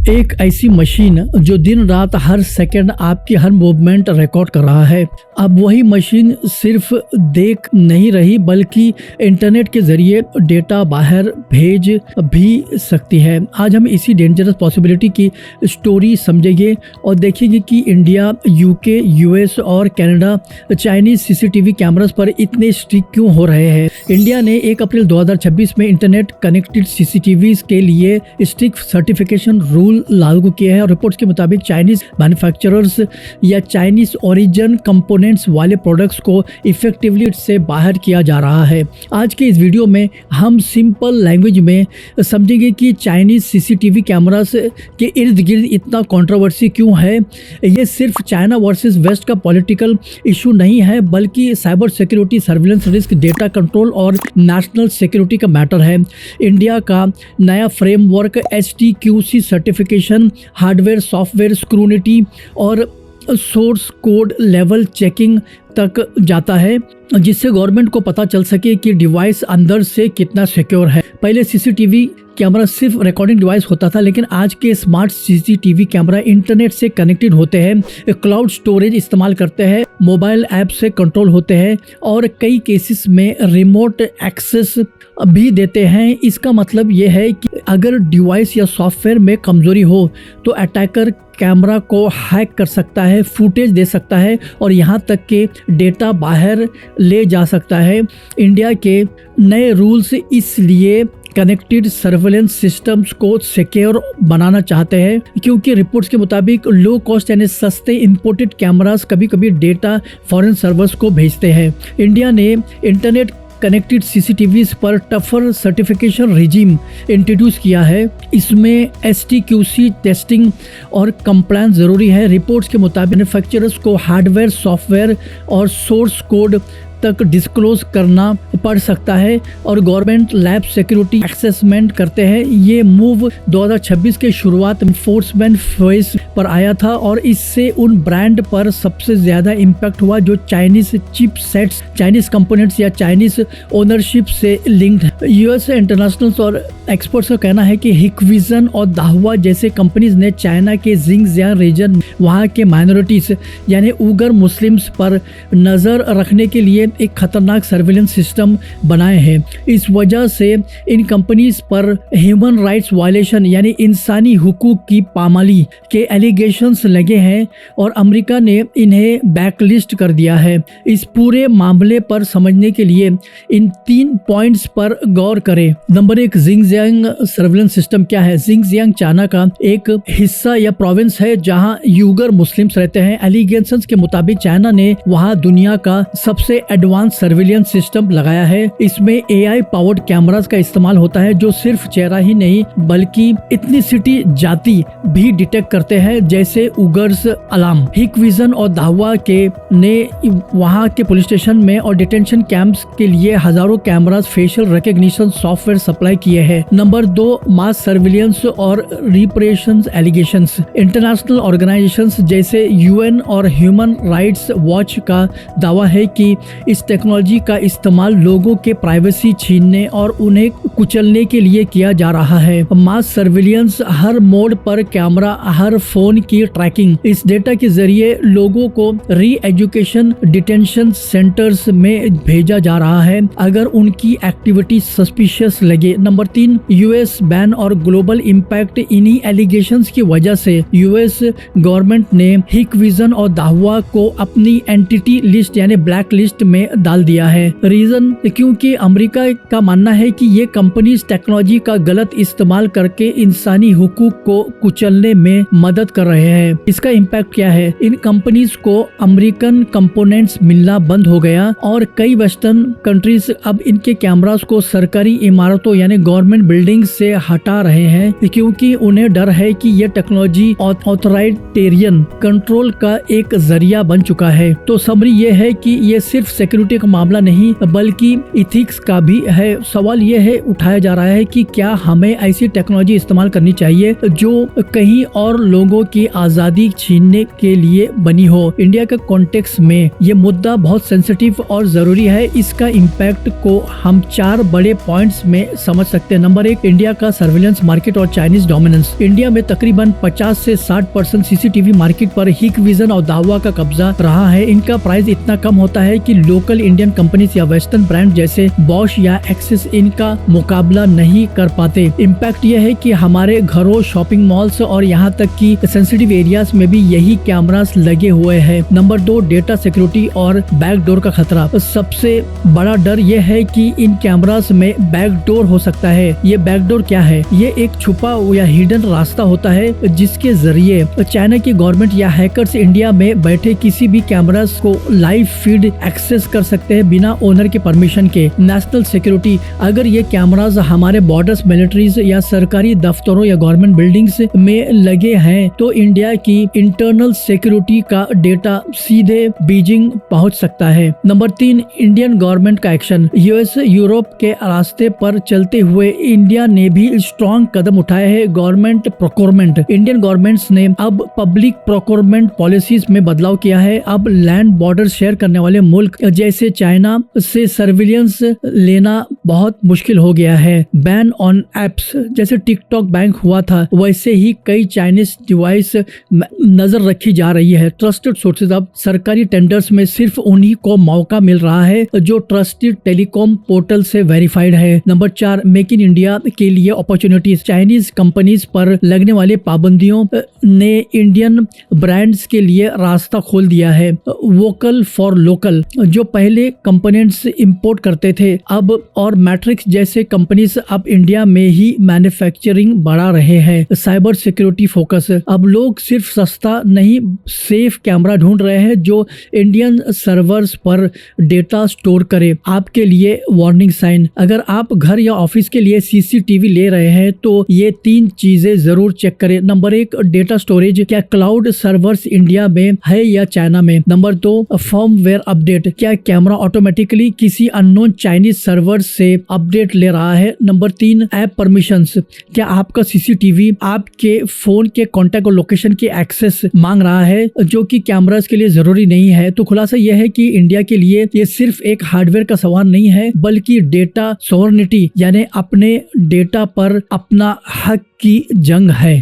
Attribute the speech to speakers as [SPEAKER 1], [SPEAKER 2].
[SPEAKER 1] एक ऐसी मशीन जो दिन रात हर सेकंड आपकी हर मूवमेंट रिकॉर्ड कर रहा है। अब वही मशीन सिर्फ देख नहीं रही बल्कि इंटरनेट के जरिए डेटा बाहर भेज भी सकती है। आज हम इसी डेंजरस पॉसिबिलिटी की स्टोरी समझेंगे और देखेंगे कि इंडिया, यूके, यूएस और कनाडा चाइनीज सीसीटीवी कैमरास पर इतने स्ट्रिक्ट क्यों हो रहे हैं। इंडिया ने 1 अप्रैल 2026 में इंटरनेट कनेक्टेड सीसीटीवी के लिए स्ट्रिक्ट सर्टिफिकेशन रूल लागू किया है और रिपोर्ट्स के मुताबिक चाइनीज मैन्युफैक्चरर्स या चाइनीज ओरिजिन कंपोनेंट्स वाले प्रोडक्ट्स को इफेक्टिवली से बाहर किया जा रहा है। आज के इस वीडियो में हम सिंपल लैंग्वेज में समझेंगे कि चाइनीज सीसीटीवी कैमरास के इर्द गिर्द इतना कंट्रोवर्सी क्यों है। ये सिर्फ चाइना वर्सेस वेस्ट का पॉलिटिकल इशू नहीं है बल्कि cyber security, surveillance risk, data control और नेशनल सिक्योरिटी का मैटर है। इंडिया का नया framework STQC certification hardware, software scrutiny और सोर्स कोड लेवल चेकिंग तक जाता है, जिससे गवर्नमेंट को पता चल सके कि डिवाइस अंदर से कितना सिक्योर है। पहले सीसीटीवी कैमरा सिर्फ रिकॉर्डिंग डिवाइस होता था, लेकिन आज के स्मार्ट सीसीटीवी कैमरा इंटरनेट से कनेक्टेड होते हैं, क्लाउड स्टोरेज इस्तेमाल करते हैं, मोबाइल ऐप से कंट्रोल होते हैं और कई केसेस में रिमोट एक्सेस भी देते हैं। इसका मतलब यह है कि अगर डिवाइस या सॉफ्टवेयर में कमजोरी हो तो अटैकर कैमरा को हैक कर सकता है, फुटेज दे सकता है और यहाँ तक के डेटा बाहर ले जा सकता है। इंडिया के नए रूल्स इसलिए कनेक्टेड सर्वेलेंस सिस्टम्स को सिक्योर बनाना चाहते हैं क्योंकि रिपोर्ट्स के मुताबिक लो कॉस्ट यानी सस्ते इंपोर्टेड कैमरास कभी कभी डेटा फॉरेन सर्वर्स को भेजते हैं। इंडिया ने इंटरनेट कनेक्टेड सीसीटीवीज पर टफर सर्टिफिकेशन रिजीम इंट्रोड्यूस किया है। इसमें STQC टेस्टिंग और कंप्लायंस जरूरी है। रिपोर्ट्स के मुताबिक मैन्युफैक्चरर्स को हार्डवेयर, सॉफ्टवेयर और सोर्स कोड तक डिस्क्लोज करना पड़ सकता है और गवर्नमेंट लैब सिक्योरिटी असेसमेंट करते हैं। ये मूव 2026 के शुरुआत में एनफोर्समेंट फेज पर आया था और इससे उन ब्रांड पर सबसे ज्यादा इम्पैक्ट हुआ जो Chinese chip sets, Chinese components या चाइनीज ओनरशिप से लिंक्ड है। यूएस इंटरनेशनल और एक्सपर्ट्स का कहना है कि हिकविजन और दाहवा जैसे कंपनीज ने चाइना के जिंगजियांग रीजन, वहाँ के माइनॉरिटीज यानी उगर मुस्लिम्स पर नजर रखने के लिए एक खतरनाक सर्विलेंस सिस्टम बनाए हैं। इस वजह से इन कंपनीज पर ह्यूमन राइट्स वायलेशन यानी इंसानी हुकूक की पामाली के एलिगेशंस लगे हैं और अमेरिका ने इन्हें बैकलिस्ट कर दिया है। इस पूरे मामले पर समझने के लिए इन 3 पॉइंट्स पर गौर करें। नंबर 1, जिंगजियांग सर्विलेंस सिस्टम क्या है। जिंगजियांग चाइना का एक हिस्सा या प्रोविंस है जहां यूगर मुस्लिम्स रहते हैं। एलिगेशंस के मुताबिक चाइना ने वहां दुनिया का सबसे एडवांस सर्विलेंस सिस्टम लगाया है। इसमें AI पावर्ड कैमरास का इस्तेमाल होता है जो सिर्फ चेहरा ही नहीं बल्कि इथनिसिटी, जाति भी डिटेक्ट करते हैं, जैसे उगर्स, अलाम। हिकविजन और दाहवा के ने वहां के पुलिस स्टेशन में और डिटेंशन कैंप्स के लिए हजारों cameras facial recognition software supply किए हैं। नंबर 2, मास सर्विलेंस और रिप्रेशंस एलिगेशंस। इंटरनेशनल ऑर्गेनाइजेशंस जैसे UN और ह्यूमन राइट्स वॉच का दावा है कि इस टेक्नोलॉजी का इस्तेमाल लोगों के प्राइवेसी छीनने और उन्हें कुचलने के लिए किया जा रहा है। मास सर्विलेंस, हर मोड पर कैमरा, हर फोन की ट्रैकिंग। इस डेटा के जरिए लोगों को री एजुकेशन डिटेंशन सेंटर्स में भेजा जा रहा है अगर उनकी एक्टिविटी सस्पिशियस लगे। नंबर 3, US बैन और ग्लोबल इम्पैक्ट। इन्हीं एलिगेशंस की वजह से US गवर्नमेंट ने हिकविजन और दाहवा को अपनी एंटिटी लिस्ट यानी ब्लैक लिस्ट में डाल दिया है। रीजन, क्योंकि अमेरिका का मानना है कि ये कंपनीज टेक्नोलॉजी का गलत इस्तेमाल करके इंसानी हुकूक को कुचलने में मदद कर रहे हैं। इसका इम्पैक्ट क्या है? इन कंपनीज को अमेरिकन कंपोनेंट्स मिलना बंद हो गया और कई वेस्टर्न कंट्रीज अब इनके कैमरास को सरकारी इमारतों यानी गवर्नमेंट बिल्डिंग से हटा रहे हैं क्योंकि उन्हें डर है कि ये टेक्नोलॉजी ऑथोराइटेरियन कंट्रोल का एक जरिया बन चुका है। तो समरी ये है कि ये सिर्फ सिक्योरिटी का मामला नहीं बल्कि इथिक्स का भी है। सवाल यह है उठाया जा रहा है कि क्या हमें ऐसी टेक्नोलॉजी इस्तेमाल करनी चाहिए जो कहीं और लोगों की आजादी छीनने के लिए बनी हो। इंडिया के कॉन्टेक्स्ट में ये मुद्दा बहुत सेंसिटिव और जरूरी है। इसका इम्पैक्ट को हम 4 बड़े पॉइंट्स में समझ सकते हैं। नंबर 1, इंडिया का सर्विलेंस मार्केट और चाइनीज डोमिनेंस। इंडिया में तकरीबन 50 से 60% सीसीटीवी मार्केट पर हिकविजन और दावा का कब्जा रहा है। इनका प्राइस इतना कम होता है कि लोकल इंडियन कंपनीज या वेस्टर्न ब्रांड जैसे बॉश या एक्सिस इनका मुकाबला नहीं कर पाते। इम्पैक्ट यह है कि हमारे घरों, शॉपिंग मॉल्स और यहाँ तक कि सेंसिटिव एरियाज में भी यही कैमरास लगे हुए हैं। नंबर 2, डेटा सिक्योरिटी और बैकडोर का खतरा। सबसे बड़ा डर यह है कि इन कैमरास में बैकडोर हो सकता है। ये बैकडोर क्या है? ये एक छुपा या हिडन रास्ता होता है जिसके जरिए चाइना की गवर्नमेंट या हैकर्स इंडिया में बैठे किसी भी कैमरास को लाइव फीड एक्सेस कर सकते हैं बिना ओनर के परमिशन के। नेशनल सिक्योरिटी, अगर ये कैमरास हमारे बॉर्डर्स, मिलिट्रीज या सरकारी दफ्तरों या गवर्नमेंट बिल्डिंग्स में लगे हैं तो इंडिया की इंटरनल सिक्योरिटी का डेटा सीधे बीजिंग पहुंच सकता है। नंबर 3, इंडियन गवर्नमेंट का एक्शन। यूएस, यूरोप के रास्ते पर चलते हुए इंडिया ने भी स्ट्रॉन्ग कदम उठाए हैं। गवर्नमेंट प्रोक्योरमेंट, इंडियन गवर्नमेंट्स ने अब पब्लिक प्रोक्योरमेंट पॉलिसीज में बदलाव किया है। अब लैंड बॉर्डर शेयर करने वाले मुल्क जैसे चाइना से सर्विलियंस लेना बहुत मुश्किल हो गया है। बैन ऑन एप्स, जैसे टिकटॉक बैन हुआ था वैसे ही कई चाइनीज डिवाइस नजर रखी जा रही है। ट्रस्टेड सोर्सेज, अब सरकारी टेंडर्स में सिर्फ उन्हीं को मौका मिल रहा है जो ट्रस्टेड टेलीकॉम पोर्टल से वेरीफाइड है। नंबर 4, मेक इन इंडिया के लिए अपॉर्चुनिटीज। चाइनीज कंपनीज पर लगने वाली पाबंदियों ने इंडियन ब्रांड्स के लिए रास्ता खोल दिया है। वोकल फॉर लोकल, जो पहले कंपोनेंट्स इंपोर्ट करते थे अब और मैट्रिक्स जैसे कंपनीज अब इंडिया में ही मैन्युफैक्चरिंग बढ़ा रहे हैं। साइबर सिक्योरिटी फोकस, अब लोग सिर्फ सस्ता नहीं सेफ कैमरा ढूंढ रहे हैं जो इंडियन सर्वर्स पर डेटा स्टोर करे। आपके लिए वार्निंग साइन, अगर आप घर या ऑफिस के लिए सीसीटीवी ले रहे हैं तो ये 3 चीजें जरूर चेक करें। नंबर 1, डेटा स्टोरेज, क्या क्लाउड सर्वर्स इंडिया में है या चाइना में। नंबर 2, फर्मवेयर अपडेट, क्या कैमरा ऑटोमेटिकली किसी अननोन चाइनीज सर्वर से अपडेट ले रहा है। नंबर 3, ऐप परमिशंस, क्या आपका सीसीटीवी आपके फोन के कॉन्टैक्ट और लोकेशन की एक्सेस मांग रहा है जो कि कैमरास के लिए जरूरी नहीं है। तो खुलासा यह है कि इंडिया के लिए ये सिर्फ एक हार्डवेयर का सवाल नहीं है बल्कि डेटा सॉवरेनिटी यानी अपने डेटा पर अपना हक की जंग है।